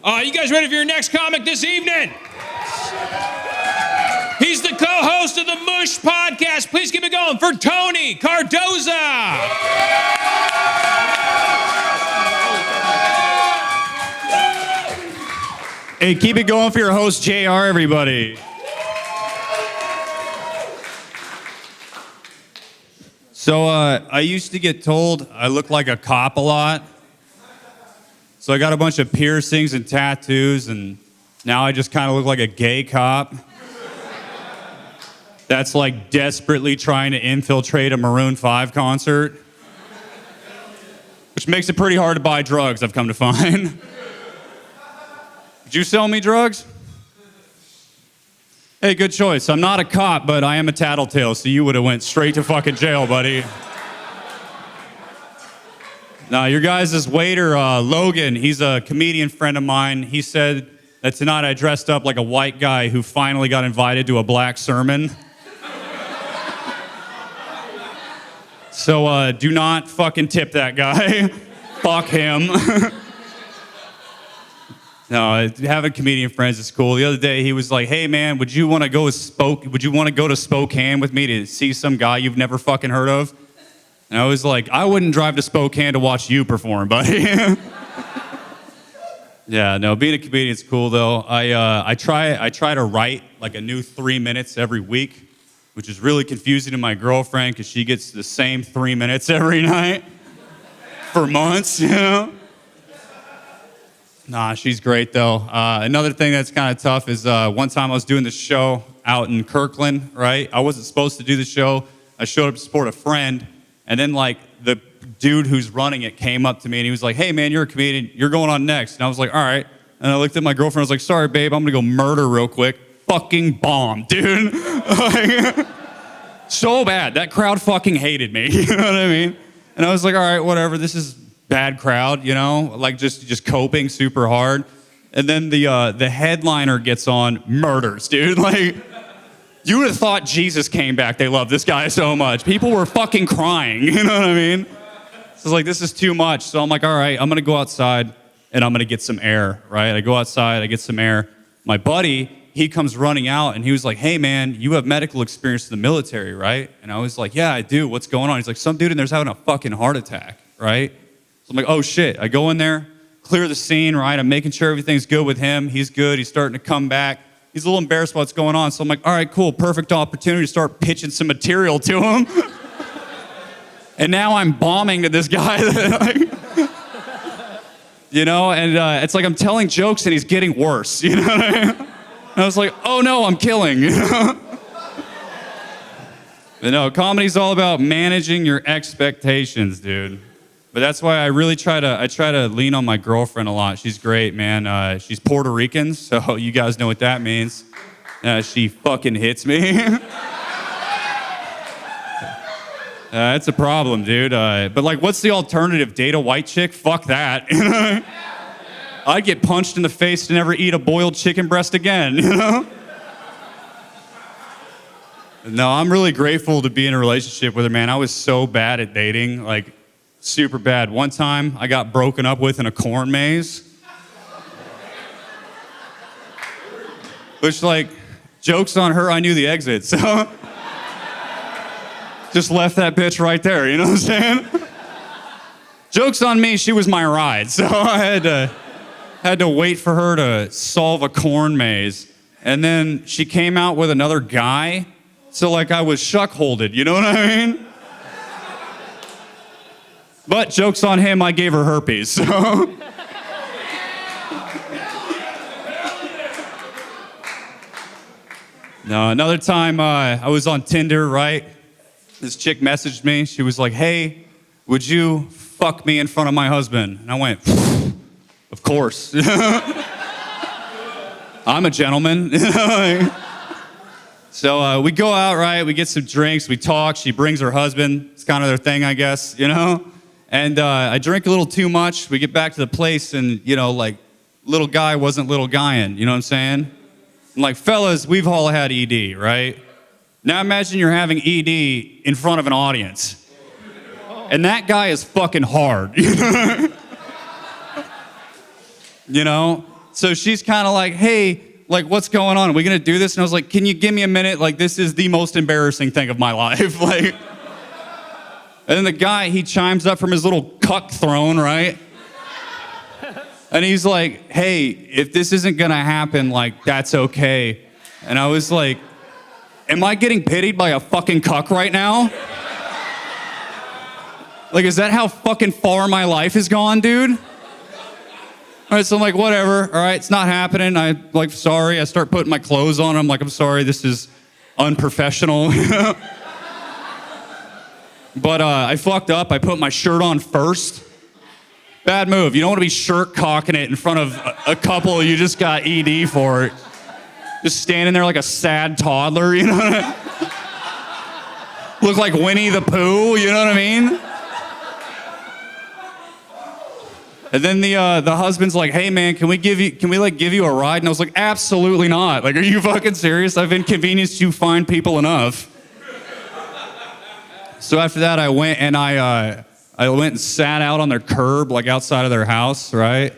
You guys ready for your next comic this evening? He's the co-host of the Mush podcast. Please keep it going for Tony Cardoza. Hey, keep it going for your host, JR, everybody. So I used to get told I look like a cop a lot. So I got a bunch of piercings and tattoos, and now I just kind of look like a gay cop that's like desperately trying to infiltrate a Maroon 5 concert, which makes it pretty hard to buy drugs, I've come to find. Would you sell me drugs? Hey, good choice. I'm not a cop, but I am a tattletale, so you would have went straight to fucking jail, buddy. Now, your guys' waiter, Logan, he's a comedian friend of mine. He said that tonight I dressed up like a white guy who finally got invited to a black sermon. So do not fucking tip that guy. Fuck him. No, having comedian friends is cool. The other day he was like, "Hey man, would you want to go to Spokane with me to see some guy you've never fucking heard of?" And I was like, "I wouldn't drive to Spokane to watch you perform, buddy." Yeah, no, being a comedian is cool though. I try to write like a new 3 minutes every week, which is really confusing to my girlfriend because she gets the same 3 minutes every night for months, you know? Nah, she's great though. Another thing that's kind of tough is one time I was doing this show out in Kirkland, right? I wasn't supposed to do the show. I showed up to support a friend, and then like the dude who's running it came up to me and he was like, "Hey man, you're a comedian. You're going on next." And I was like, "All right." And I looked at my girlfriend. I was like, "Sorry, babe, I'm gonna go murder real quick." Fucking bomb, dude. Like, so bad. That crowd fucking hated me. You know what I mean? And I was like, "All right, whatever. This is bad crowd, you know, like just coping super hard." And then the headliner gets on, murders, dude. Like, you would have thought Jesus came back. They love this guy so much. People were fucking crying, you know what I mean? So it's like, this is too much. So I'm like, all right, I'm gonna go outside and I'm gonna get some air, right? I go outside, I get some air. My buddy, he comes running out and he was like, "Hey man, you have medical experience in the military, right?" And I was like, "Yeah, I do. What's going on?" He's like, "Some dude in there's having a fucking heart attack," right? So I'm like, "Oh shit." I go in there, clear the scene, right? I'm making sure everything's good with him. He's good. He's starting to come back. He's a little embarrassed about what's going on. So I'm like, all right, cool. Perfect opportunity to start pitching some material to him. And now I'm bombing to this guy. You know, and it's like I'm telling jokes and he's getting worse. You know what I mean? And I was like, oh no, I'm killing. You know? But no, comedy's all about managing your expectations, dude. But that's why I really try to lean on my girlfriend a lot. She's great, man. She's Puerto Rican, so you guys know what that means. She fucking hits me. That's a problem, dude. But like, what's the alternative? Date a white chick? Fuck that. You know? I'd get punched in the face to never eat a boiled chicken breast again, you know? No, I'm really grateful to be in a relationship with her, man. I was so bad at dating, like, super bad. One time, I got broken up with in a corn maze. Which, like, joke's on her, I knew the exit, so... Just left that bitch right there, you know what I'm saying? Joke's on me, she was my ride, so I had to wait for her to solve a corn maze. And then she came out with another guy, so like I was shuck-holded, you know what I mean? But joke's on him, I gave her herpes, so. No, another time I was on Tinder, right? This chick messaged me. She was like, "Hey, would you fuck me in front of my husband?" And I went, "Of course." I'm a gentleman. So we go out, right? We get some drinks, we talk. She brings her husband. It's kind of their thing, I guess, you know? And I drink a little too much. We get back to the place and, you know, like, little guy wasn't little guying, you know what I'm saying? I'm like, fellas, we've all had ED, right? Now imagine you're having ED in front of an audience. And that guy is fucking hard. You know? So she's kind of like, hey, like, what's going on? Are we going to do this? And I was like, can you give me a minute? Like, this is the most embarrassing thing of my life. Like, and then the guy, he chimes up from his little cuck throne, right? And he's like, hey, if this isn't going to happen, like, that's okay. And I was like, am I getting pitied by a fucking cuck right now? Like, is that how fucking far my life has gone, dude? All right, so I'm like, whatever. All right, it's not happening. I'm like, sorry. I start putting my clothes on. I'm like, I'm sorry. This is unprofessional. But I fucked up. I put my shirt on first. Bad move. You don't want to be shirt cocking it in front of a couple you just got ED for. Just standing there like a sad toddler, you know? Look like Winnie the Pooh, you know what I mean? And then the husband's like, hey man, can we give you a ride? And I was like, absolutely not. Like, are you fucking serious? I've inconvenienced you fine people enough. So after that, I went and sat out on their curb, like outside of their house, right?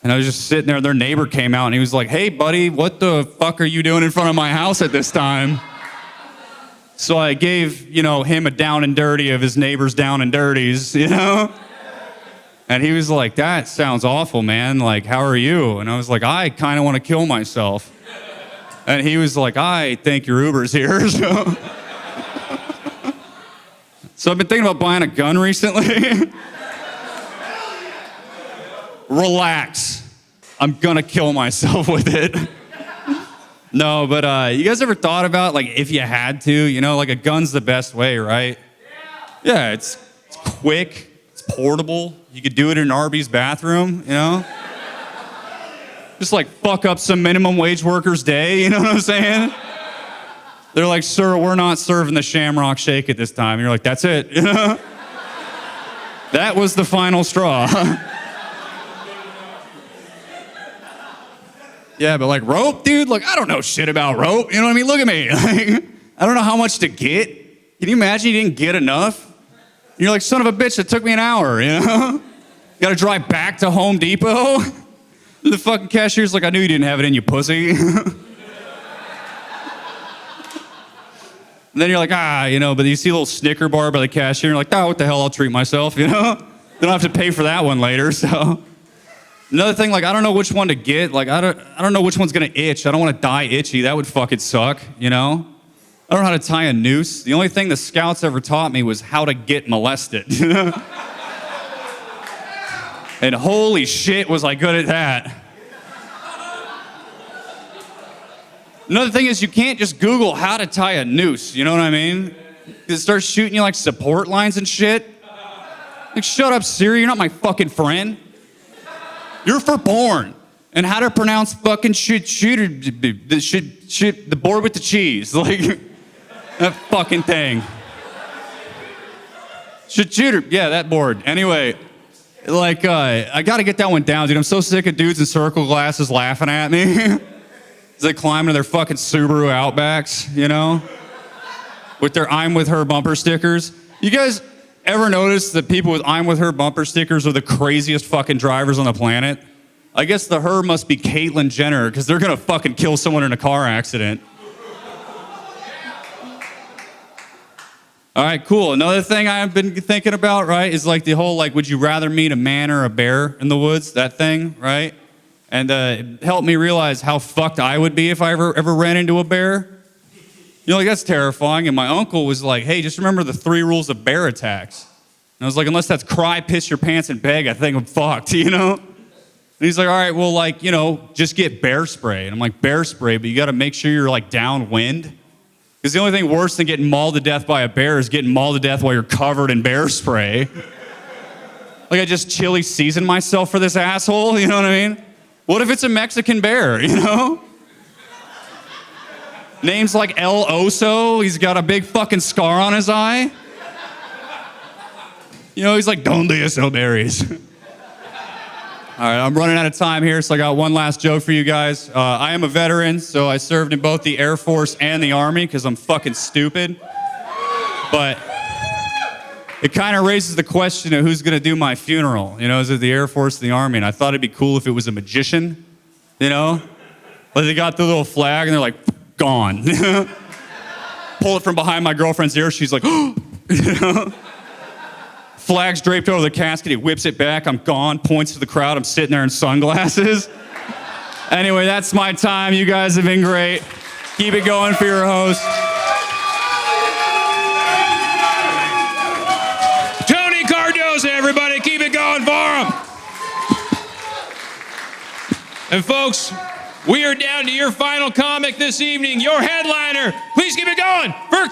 And I was just sitting there, their neighbor came out and he was like, hey buddy, what the fuck are you doing in front of my house at this time? So I gave, him a down and dirty of his neighbor's down and dirties, And he was like, that sounds awful, man. Like, how are you? And I was like, I kind of want to kill myself. And he was like, I think your Uber's here. So I've been thinking about buying a gun recently. Relax. I'm gonna kill myself with it. No, but you guys ever thought about, like, if you had to, like a gun's the best way, right? Yeah, it's quick, it's portable. You could do it in an Arby's bathroom, Just like fuck up some minimum wage worker's day, you know what I'm saying? They're like, sir, we're not serving the Shamrock Shake at this time. And you're like, that's it, That was the final straw. Yeah, but like rope, dude, like I don't know shit about rope. You know what I mean? Look at me. Like, I don't know how much to get. Can you imagine you didn't get enough? You're like, son of a bitch, it took me an hour, Got to drive back to Home Depot. The fucking cashier's like, I knew you didn't have it in you, pussy. And then you're like, but you see a little Snicker bar by the cashier, and you're like, what the hell, I'll treat myself, They don't have to pay for that one later, so. Another thing, like, I don't know which one to get. Like, I don't know which one's gonna itch. I don't want to die itchy. That would fucking suck, I don't know how to tie a noose. The only thing the scouts ever taught me was how to get molested. And holy shit, was I good at that. Another thing is you can't just Google how to tie a noose, you know what I mean? It starts shooting you like support lines and shit. Like, shut up, Siri, you're not my fucking friend. You're for porn. And how to pronounce fucking the board with the cheese. Like, that fucking thing. Shooter, yeah, that board. Anyway, like, I gotta get that one down, dude. I'm so sick of dudes in circle glasses laughing at me. As they climb into their fucking Subaru Outbacks, with their I'm with her bumper stickers. You guys ever notice that people with I'm with her bumper stickers are the craziest fucking drivers on the planet? I guess the her must be Caitlyn Jenner, because they're gonna fucking kill someone in a car accident. All right, cool. Another thing I've been thinking about, right, is like the whole, like, would you rather meet a man or a bear in the woods? That thing, right? And it helped me realize how fucked I would be if I ever ran into a bear. Like, that's terrifying. And my uncle was like, hey, just remember the 3 rules of bear attacks. And I was like, unless that's cry, piss your pants, and beg, I think I'm fucked, And he's like, all right, well, like, just get bear spray. And I'm like, bear spray, but you got to make sure you're, like, downwind. Because the only thing worse than getting mauled to death by a bear is getting mauled to death while you're covered in bear spray. Like, I just chili seasoned myself for this asshole, you know what I mean? What if it's a Mexican bear, Name's like El Oso. He's got a big fucking scar on his eye. He's like, ¿Dónde sell berries? All right, I'm running out of time here, so I got one last joke for you guys. I am a veteran, so I served in both the Air Force and the Army because I'm fucking stupid. But it kind of raises the question of who's going to do my funeral. Is it the Air Force or the Army? And I thought it'd be cool if it was a magician. you know? Like they got the little flag and they're like, gone. Pull it from behind my girlfriend's ear. She's like, oh, you know? Flag's draped over the casket. He whips it back. I'm gone. Points to the crowd. I'm sitting there in sunglasses. Anyway, that's my time. You guys have been great. Keep it going for your host. Tony Cardoza, everybody. Keep it going for him. And folks, we are down to your final comic this evening, your headliner. Please keep it going for